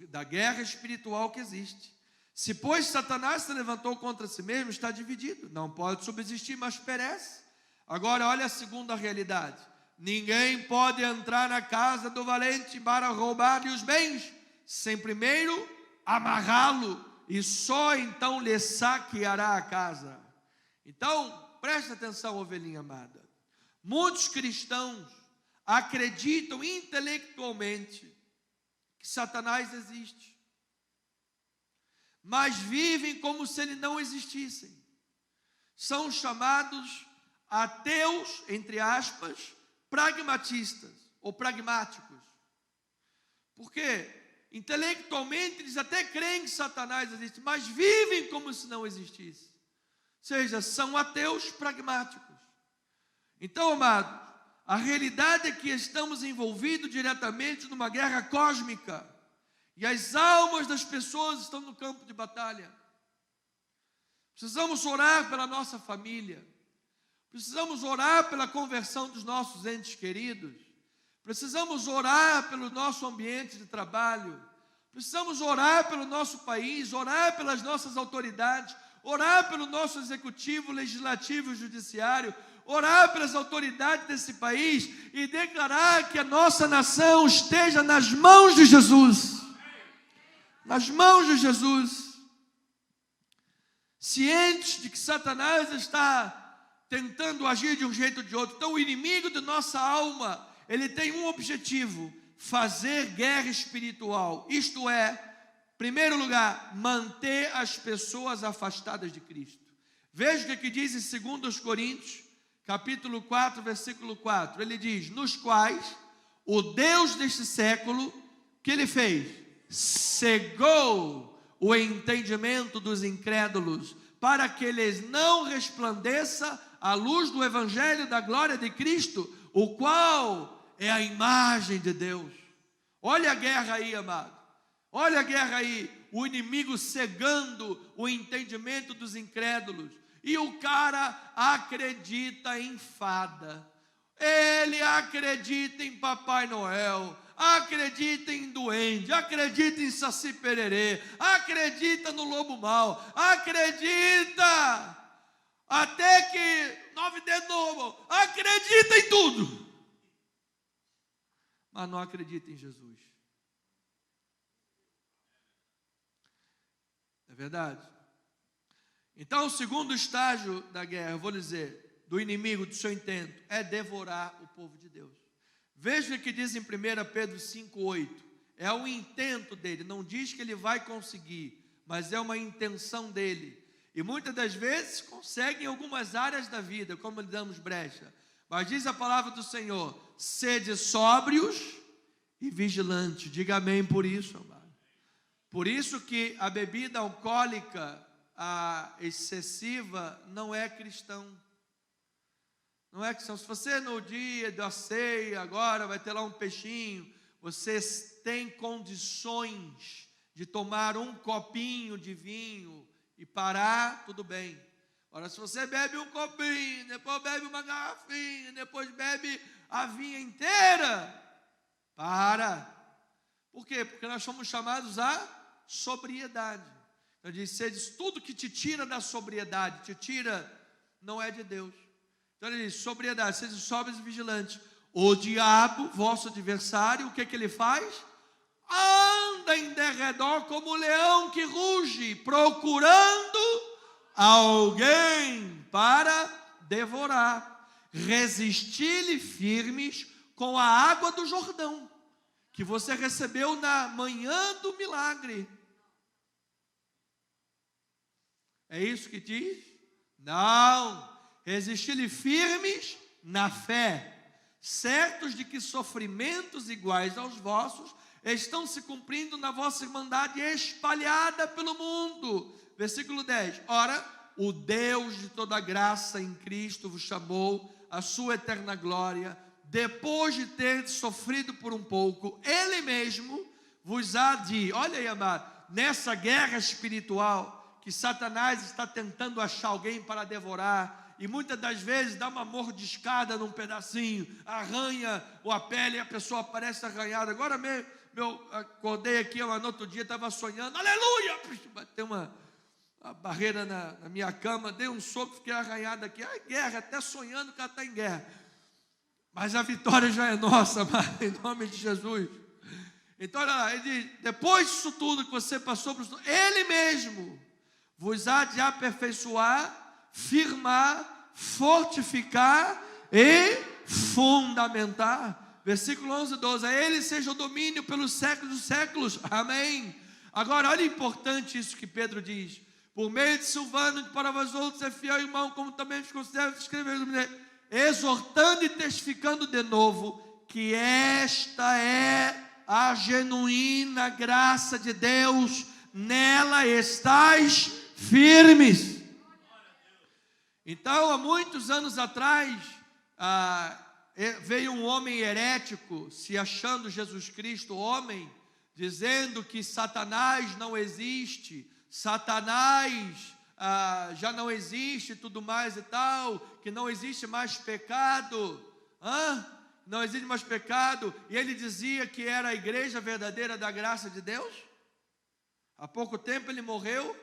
da guerra espiritual que existe. Se, pois, Satanás se levantou contra si mesmo, está dividido, não pode subsistir, mas perece. Agora, olha a segunda realidade. Ninguém pode entrar na casa do valente para roubar-lhe os bens, sem primeiro amarrá-lo, e só então lhe saqueará a casa. Então, preste atenção, ovelhinha amada. Muitos cristãos acreditam intelectualmente que Satanás existe, mas vivem como se ele não existisse. São chamados ateus, entre aspas, pragmatistas ou pragmáticos. Por quê? Intelectualmente eles até creem que Satanás existe, mas vivem como se não existisse. Ou seja, são ateus pragmáticos. Então, amados, a realidade é que estamos envolvidos diretamente numa guerra cósmica. E as almas das pessoas estão no campo de batalha. Precisamos orar pela nossa família. Precisamos orar pela conversão dos nossos entes queridos. Precisamos orar pelo nosso ambiente de trabalho. Precisamos orar pelo nosso país, orar pelas nossas autoridades, orar pelo nosso executivo, legislativo e judiciário, orar pelas autoridades desse país e declarar que a nossa nação esteja nas mãos de Jesus. Nas mãos de Jesus. Cientes de que Satanás está tentando agir de um jeito ou de outro. Então o inimigo de nossa alma, ele tem um objetivo: fazer guerra espiritual. Isto é, em primeiro lugar, manter as pessoas afastadas de Cristo. Veja o que diz em 2 Coríntios, capítulo 4, versículo 4. Ele diz: nos quais o Deus deste século, o que ele fez? Cegou o entendimento dos incrédulos, para que eles não resplandeça a luz do evangelho da glória de Cristo, o qual é a imagem de Deus. Olha a guerra aí, amado. Olha a guerra aí. O inimigo cegando o entendimento dos incrédulos. E o cara acredita em fada. Ele acredita em Papai Noel. Acredita em duende. Acredita em Saci Pererê. Acredita no lobo mau. Acredita. Até que 9 dedos no lobo. Acredita em tudo. Mas não acredita em Jesus. É verdade? Então, o segundo estágio da guerra, eu vou dizer, do inimigo, do seu intento, é devorar o povo de Deus. Veja o que diz em 1 Pedro 5,8. É o intento dele, não diz que ele vai conseguir, mas é uma intenção dele. E muitas das vezes consegue em algumas áreas da vida, como lhe damos brecha. Mas diz a palavra do Senhor: sede sóbrios e vigilantes. Diga amém por isso, amado. Por isso que a bebida alcoólica, a excessiva, não é cristão. Não é cristão. Se você no dia da ceia, agora vai ter lá um peixinho, você tem condições de tomar um copinho de vinho e parar, tudo bem. Agora, se você bebe um copinho, depois bebe uma garrafinha, depois bebe a vinha inteira, para. Por quê? Porque nós somos chamados a sobriedade. Então diz: tudo que te tira da sobriedade, te tira, não é de Deus. Então ele diz: sobriedade, sejam sóbrios e vigilantes. O diabo, vosso adversário, o que ele faz? Anda em derredor como um leão que ruge, procurando alguém para devorar. Resistir-lhe firmes com a água do Jordão, que você recebeu na manhã do milagre. É isso que diz? Não. Resistir-lhe firmes na fé, certos de que sofrimentos iguais aos vossos estão se cumprindo na vossa irmandade espalhada pelo mundo. Versículo 10. Ora, o Deus de toda graça em Cristo vos chamou à sua eterna glória, depois de ter sofrido por um pouco, Ele mesmo vos há de, olha aí, amado, nessa guerra espiritual, que Satanás está tentando achar alguém para devorar, e muitas das vezes dá uma mordiscada num pedacinho, arranha a pele e a pessoa aparece arranhada. Agora mesmo, eu acordei aqui, no outro dia estava sonhando, aleluia, bateu uma barreira na minha cama, dei um soco, fiquei arranhado aqui. Guerra, até sonhando que ela está em guerra. Mas a vitória já é nossa, em nome de Jesus. Então, olha lá, ele diz: depois disso tudo que você passou, Ele mesmo vos há de aperfeiçoar, firmar, fortificar e fundamentar. Versículo 11 e 12. A Ele seja o domínio pelos séculos dos séculos. Amém. Agora, olha importante isso que Pedro diz: por meio de Silvano, que para vós outros é fiel irmão, como também vos considero escrever, exortando e testificando de novo que esta é a genuína graça de Deus, nela estais firmes. Então, há muitos anos atrás, veio um homem herético, se achando Jesus Cristo homem, dizendo que Satanás não existe, Satanás já não existe tudo mais e tal, que não existe mais pecado, não existe mais pecado, e ele dizia que era a igreja verdadeira da graça de Deus. Há pouco tempo ele morreu.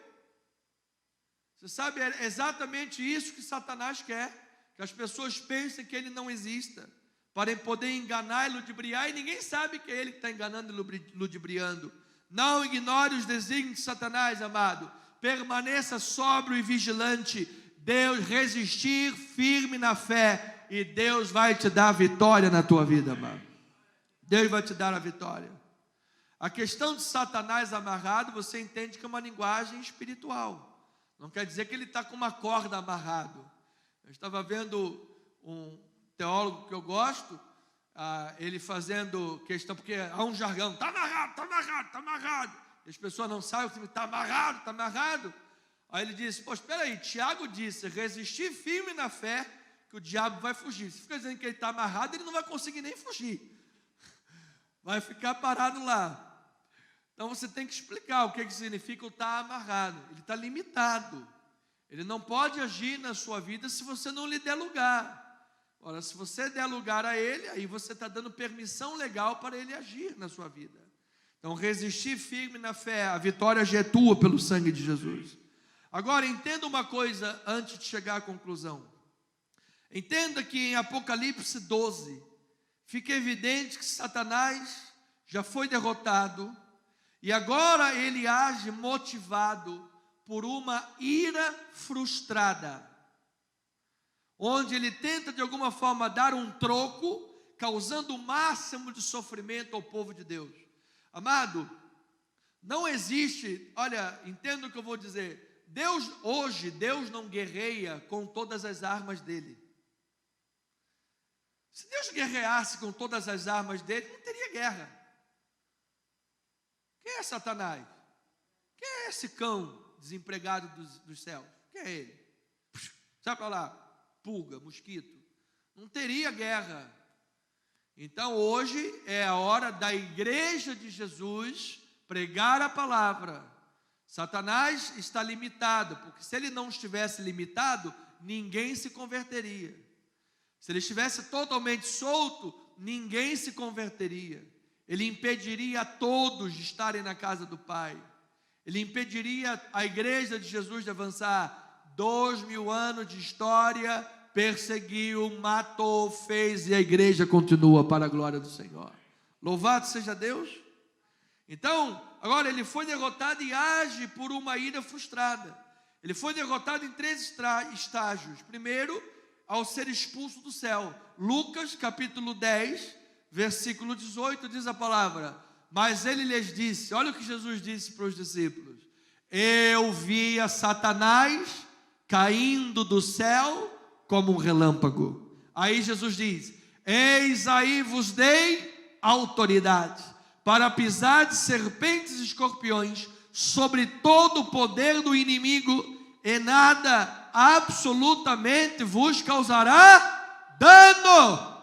Você sabe, é exatamente isso que Satanás quer, que as pessoas pensem que ele não exista, para poder enganar e ludibriar, e ninguém sabe que é ele que está enganando e ludibriando. Não ignore os desígnios de Satanás, amado. Permaneça sóbrio e vigilante. Deus, resistir firme na fé, e Deus vai te dar a vitória na tua vida, amado. Deus vai te dar a vitória. A questão de Satanás amarrado, você entende que é uma linguagem espiritual. Não quer dizer que ele está com uma corda amarrado. Eu estava vendo um teólogo que eu gosto, ele fazendo questão, porque há um jargão, está amarrado, está amarrado, está amarrado. E as pessoas não sabem, está amarrado, está amarrado. Aí ele disse, espera aí, Tiago disse, resistir firme na fé, que o diabo vai fugir. Se fica dizendo que ele está amarrado, ele não vai conseguir nem fugir. Vai ficar parado lá. Então você tem que explicar o que significa o estar amarrado. Ele está limitado. Ele não pode agir na sua vida se você não lhe der lugar. Ora, se você der lugar a ele, aí você está dando permissão legal para ele agir na sua vida. Então, resistir firme na fé, a vitória já é tua pelo sangue de Jesus. Agora, entenda uma coisa antes de chegar à conclusão. Entenda que em Apocalipse 12, fica evidente que Satanás já foi derrotado, e agora ele age motivado por uma ira frustrada, onde ele tenta de alguma forma dar um troco, causando o máximo de sofrimento ao povo de Deus. Amado, não existe, olha, entenda o que eu vou dizer, Deus não guerreia com todas as armas dele. Se Deus guerreasse com todas as armas dele, não teria guerra. Quem é Satanás? Quem é esse cão desempregado dos céus? Quem é ele? Sai para lá, pulga, mosquito. Não teria guerra. Então hoje é a hora da igreja de Jesus pregar a palavra. Satanás está limitado, porque se ele não estivesse limitado, ninguém se converteria. Se ele estivesse totalmente solto, ninguém se converteria. Ele impediria a todos de estarem na casa do Pai. Ele impediria a igreja de Jesus de avançar. 2000 anos de história, perseguiu, matou, fez, e a igreja continua para a glória do Senhor. Louvado seja Deus. Então, agora ele foi derrotado e age por uma ira frustrada. Ele foi derrotado em 3 estágios. Primeiro, ao ser expulso do céu. Lucas capítulo 10, versículo 18, diz a palavra: mas ele lhes disse, olha o que Jesus disse para os discípulos: eu via Satanás caindo do céu como um relâmpago. Aí Jesus diz: eis aí vos dei autoridade para pisar de serpentes e escorpiões sobre todo o poder do inimigo, e nada absolutamente vos causará dano.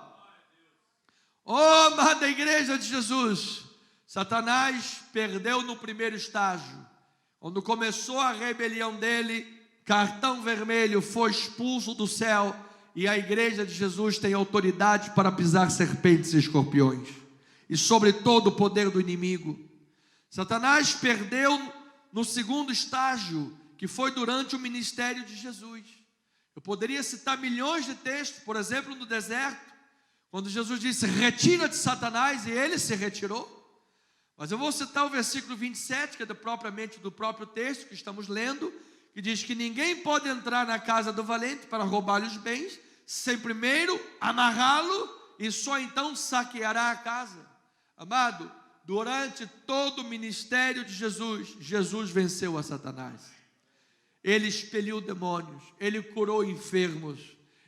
Oh, amada igreja de Jesus, Satanás perdeu no primeiro estágio. Quando começou a rebelião dele, cartão vermelho, foi expulso do céu, e a igreja de Jesus tem autoridade para pisar serpentes e escorpiões, e sobre todo o poder do inimigo. Satanás perdeu no segundo estágio, que foi durante o ministério de Jesus. Eu poderia citar milhões de textos, por exemplo, no deserto, quando Jesus disse: retira-te, Satanás, e ele se retirou. Mas eu vou citar o versículo 27, que é propriamente do próprio texto que estamos lendo, que diz que ninguém pode entrar na casa do valente para roubar-lhe os bens, sem primeiro amarrá-lo, e só então saqueará a casa. Amado, durante todo o ministério de Jesus, Jesus venceu a Satanás. Ele expeliu demônios, ele curou enfermos,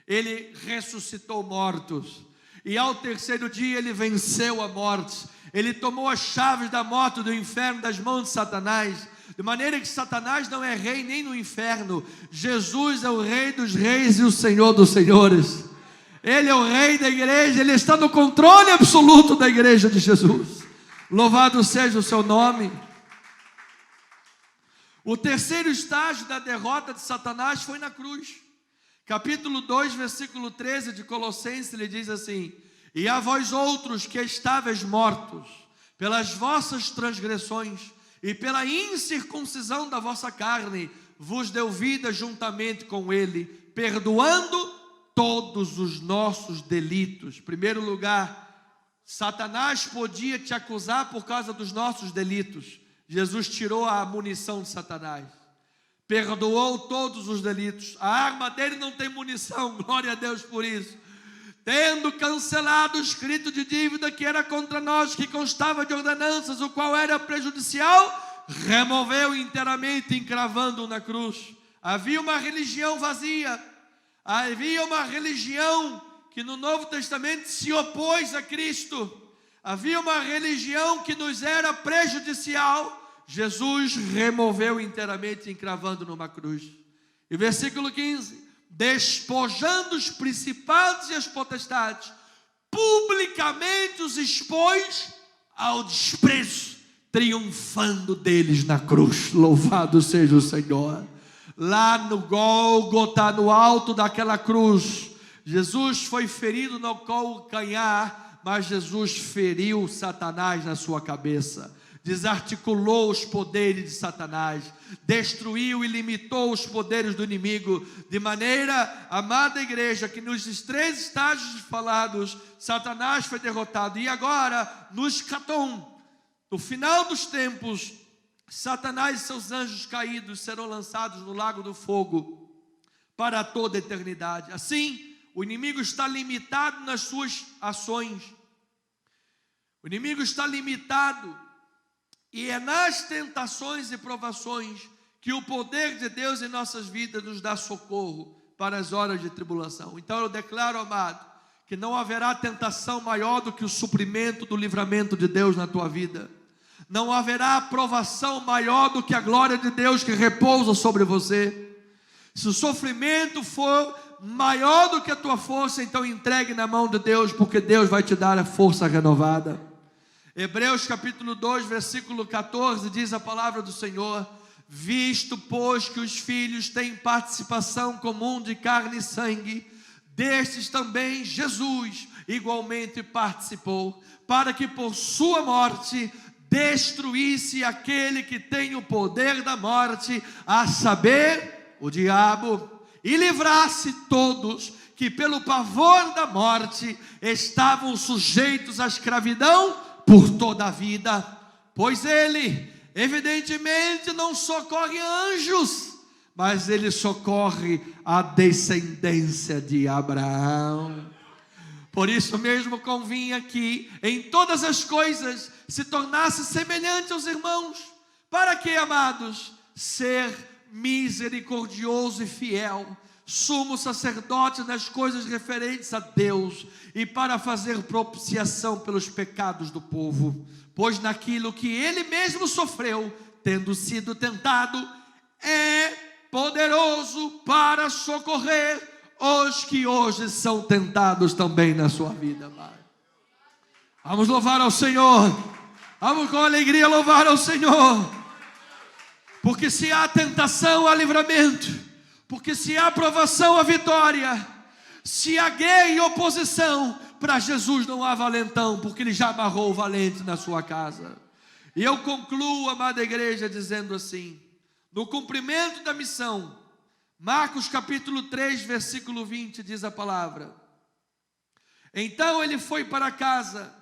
ele ressuscitou mortos, e ao terceiro dia ele venceu a morte. Ele tomou as chaves da morte e do inferno das mãos de Satanás, de maneira que Satanás não é rei nem no inferno. Jesus é o Rei dos reis e o Senhor dos senhores. Ele é o rei da igreja, ele está no controle absoluto da igreja de Jesus. Louvado seja o seu nome. O terceiro estágio da derrota de Satanás foi na cruz. Capítulo 2, versículo 13 de Colossenses, ele diz assim: e a vós outros que estáveis mortos pelas vossas transgressões e pela incircuncisão da vossa carne, vos deu vida juntamente com ele, perdoando todos os nossos delitos. Em primeiro lugar, Satanás podia te acusar por causa dos nossos delitos. Jesus tirou a munição de Satanás, perdoou todos os delitos. A arma dele não tem munição, glória a Deus por isso. Tendo cancelado o escrito de dívida que era contra nós, que constava de ordenanças, o qual era prejudicial, removeu inteiramente, encravando-o na cruz. Havia uma religião vazia, havia uma religião que no Novo Testamento se opôs a Cristo, havia uma religião que nos era prejudicial. Jesus removeu inteiramente, encravando numa cruz. E versículo 15: despojando os principados e as potestades, publicamente os expôs ao desprezo, triunfando deles na cruz. Louvado seja o Senhor. Lá no Gólgota, no alto daquela cruz, Jesus foi ferido no calcanhar, mas Jesus feriu Satanás na sua cabeça, desarticulou os poderes de Satanás, destruiu e limitou os poderes do inimigo, de maneira, amada igreja, que nos três estágios falados, Satanás foi derrotado. E agora, no escatom, no final dos tempos, Satanás e seus anjos caídos serão lançados no lago do fogo para toda a eternidade. Assim, o inimigo está limitado nas suas ações, o inimigo está limitado. E é nas tentações e provações que o poder de Deus em nossas vidas nos dá socorro para as horas de tribulação. Então eu declaro, amado, que não haverá tentação maior do que o suprimento do livramento de Deus na tua vida. Não haverá provação maior do que a glória de Deus que repousa sobre você. Se o sofrimento for maior do que a tua força, então entregue na mão de Deus, porque Deus vai te dar a força renovada. Hebreus capítulo 2, versículo 14, diz a palavra do Senhor: visto, pois, que os filhos têm participação comum de carne e sangue, destes também Jesus igualmente participou, para que por sua morte destruísse aquele que tem o poder da morte, a saber, o diabo, e livrasse todos que pelo pavor da morte estavam sujeitos à escravidão por toda a vida. Pois ele, evidentemente, não socorre anjos, mas ele socorre a descendência de Abraão. Por isso mesmo convinha que em todas as coisas se tornasse semelhante aos irmãos, para que, amados, ser misericordioso e fiel, sumo sacerdote nas coisas referentes a Deus, e para fazer propiciação pelos pecados do povo. Pois naquilo que ele mesmo sofreu, tendo sido tentado, é poderoso para socorrer os que hoje são tentados também na sua vida, amado. Vamos louvar ao Senhor, vamos com alegria louvar ao Senhor, porque se há tentação, há livramento. Porque se há provação, há vitória. Se há guerra e oposição, para Jesus não há valentão, porque Ele já amarrou o valente na sua casa. E eu concluo, amada igreja, dizendo assim: no cumprimento da missão, Marcos capítulo 3, versículo 20, diz a palavra: então ele foi para casa,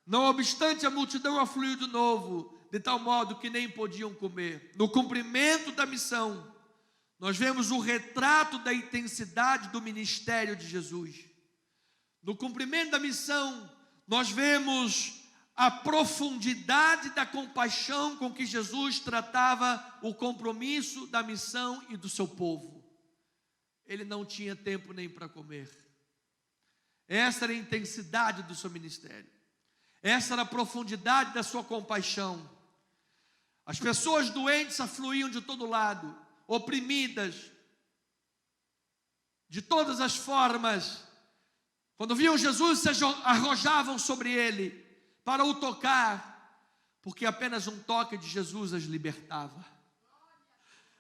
não obstante a multidão afluiu de novo, de tal modo que nem podiam comer. No cumprimento da missão, nós vemos o retrato da intensidade do ministério de Jesus. No cumprimento da missão, nós vemos a profundidade da compaixão com que Jesus tratava o compromisso da missão e do seu povo. Ele não tinha tempo nem para comer. Essa era a intensidade do seu ministério. Essa era a profundidade da sua compaixão. As pessoas doentes afluíam de todo lado, oprimidas de todas as formas. Quando viam Jesus, se arrojavam sobre ele para o tocar, porque apenas um toque de Jesus as libertava.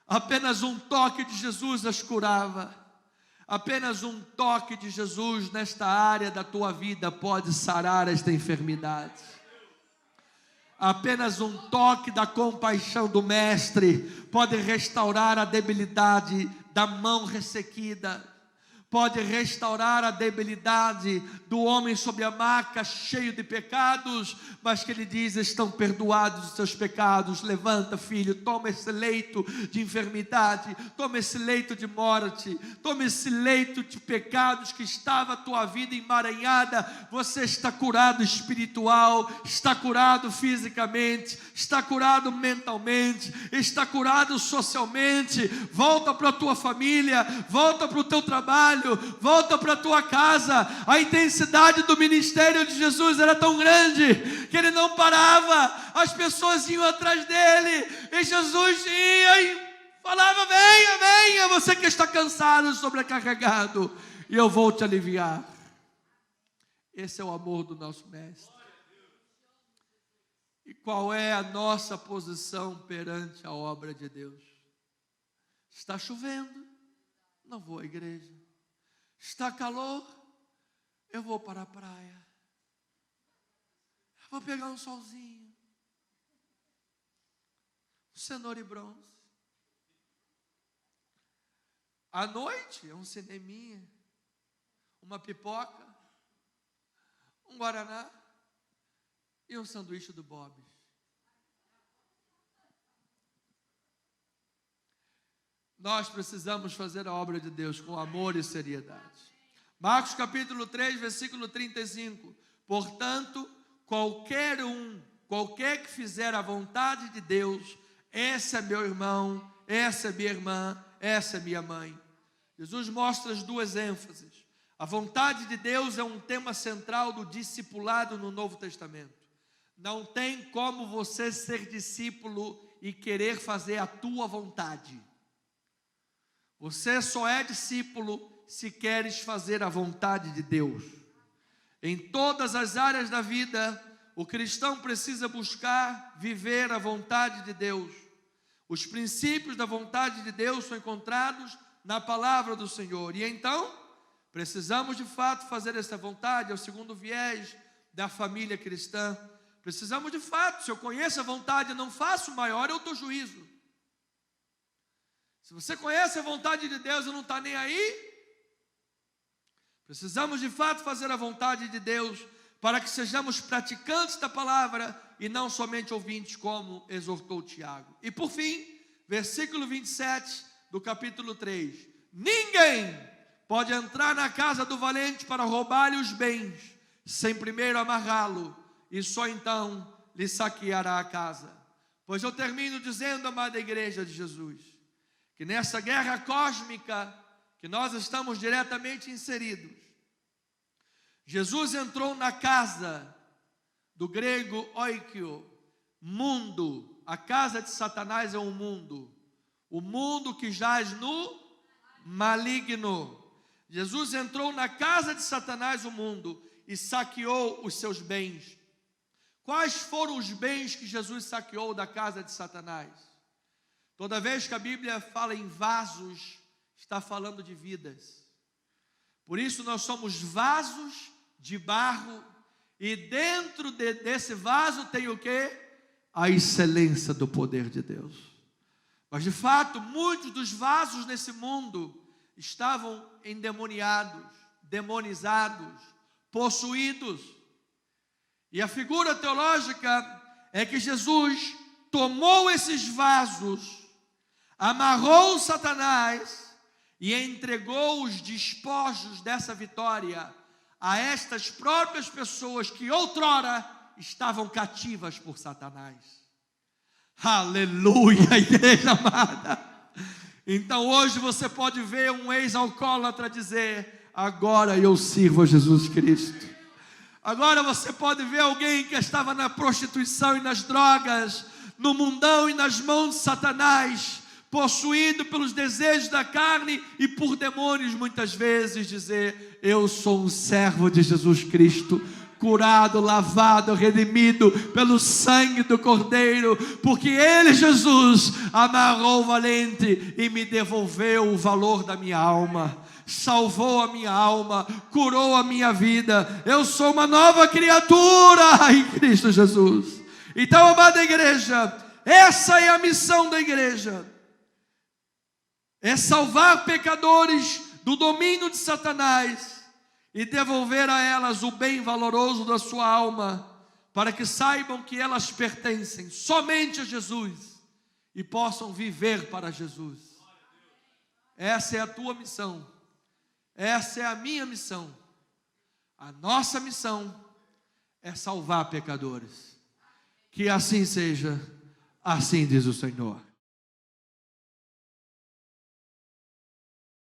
Apenas um toque de Jesus as curava. Apenas um toque de Jesus nesta área da tua vida pode sarar esta enfermidade. Apenas um toque da compaixão do Mestre pode restaurar a debilidade da mão ressequida. Pode restaurar a debilidade do homem sobre a maca, cheio de pecados, mas que ele diz: estão perdoados os seus pecados. Levanta, filho, toma esse leito de enfermidade, toma esse leito de morte, toma esse leito de pecados que estava a tua vida emaranhada. Você está curado espiritual, está curado fisicamente, está curado mentalmente, está curado socialmente. Volta para a tua família, volta para o teu trabalho, volta para a tua casa. A intensidade do ministério de Jesus era tão grande que ele não parava, as pessoas iam atrás dele, e Jesus ia e falava: venha, venha, você que está cansado, sobrecarregado, e eu vou te aliviar. Esse é o amor do nosso Mestre. E qual é a nossa posição perante a obra de Deus? Está chovendo, não vou à igreja. Está calor, eu vou para a praia. Eu vou pegar um solzinho, cenoura e bronze. À noite é um cineminha, uma pipoca, um guaraná e um sanduíche do Bob's. Nós precisamos fazer a obra de Deus com amor e seriedade. Marcos capítulo 3, versículo 35. Portanto, qualquer que fizer a vontade de Deus, esse é meu irmão, essa é minha irmã, essa é minha mãe. Jesus mostra as duas ênfases. A vontade de Deus é um tema central do discipulado no Novo Testamento. Não tem como você ser discípulo e querer fazer a tua vontade. Você só é discípulo se queres fazer a vontade de Deus. Em todas as áreas da vida, o cristão precisa buscar viver a vontade de Deus. Os princípios da vontade de Deus são encontrados na palavra do Senhor. E então, precisamos de fato fazer essa vontade. É o segundo viés da família cristã. Precisamos de fato, se eu conheço a vontade e não faço, maior é o teu juízo. Se você conhece a vontade de Deus e não está nem aí, precisamos de fato fazer a vontade de Deus para que sejamos praticantes da palavra e não somente ouvintes, como exortou Tiago. E por fim, versículo 27 do capítulo 3. Ninguém pode entrar na casa do valente para roubar-lhe os bens, sem primeiro amarrá-lo, e só então lhe saqueará a casa. Pois eu termino dizendo, amada igreja de Jesus, que nessa guerra cósmica que nós estamos diretamente inseridos, Jesus entrou na casa, do grego oikio, mundo. A casa de Satanás é um mundo, o mundo que jaz no maligno. Jesus entrou na casa de Satanás, o mundo, e saqueou os seus bens. Quais foram os bens que Jesus saqueou da casa de Satanás? Toda vez que a Bíblia fala em vasos, está falando de vidas. Por isso nós somos vasos de barro, e dentro desse vaso tem o quê? A excelência do poder de Deus. Mas de fato, muitos dos vasos nesse mundo estavam endemoniados, demonizados, possuídos. E a figura teológica é que Jesus tomou esses vasos, amarrou Satanás e entregou os despojos dessa vitória a estas próprias pessoas que outrora estavam cativas por Satanás. Aleluia, igreja amada. Então hoje você pode ver um ex-alcoólatra dizer: agora eu sirvo a Jesus Cristo. Agora você pode ver alguém que estava na prostituição e nas drogas, no mundão e nas mãos de Satanás, possuído pelos desejos da carne e por demônios muitas vezes, dizer: eu sou um servo de Jesus Cristo, curado, lavado, redimido pelo sangue do Cordeiro, porque Ele, Jesus, amarrou o valente e me devolveu o valor da minha alma, salvou a minha alma, curou a minha vida. Eu sou uma nova criatura em Cristo Jesus. Então, amada igreja, essa é a missão da igreja, é salvar pecadores do domínio de Satanás e devolver a elas o bem valoroso da sua alma, para que saibam que elas pertencem somente a Jesus e possam viver para Jesus. Essa é a tua missão, essa é a minha missão. A nossa missão é salvar pecadores. Que assim seja, assim diz o Senhor.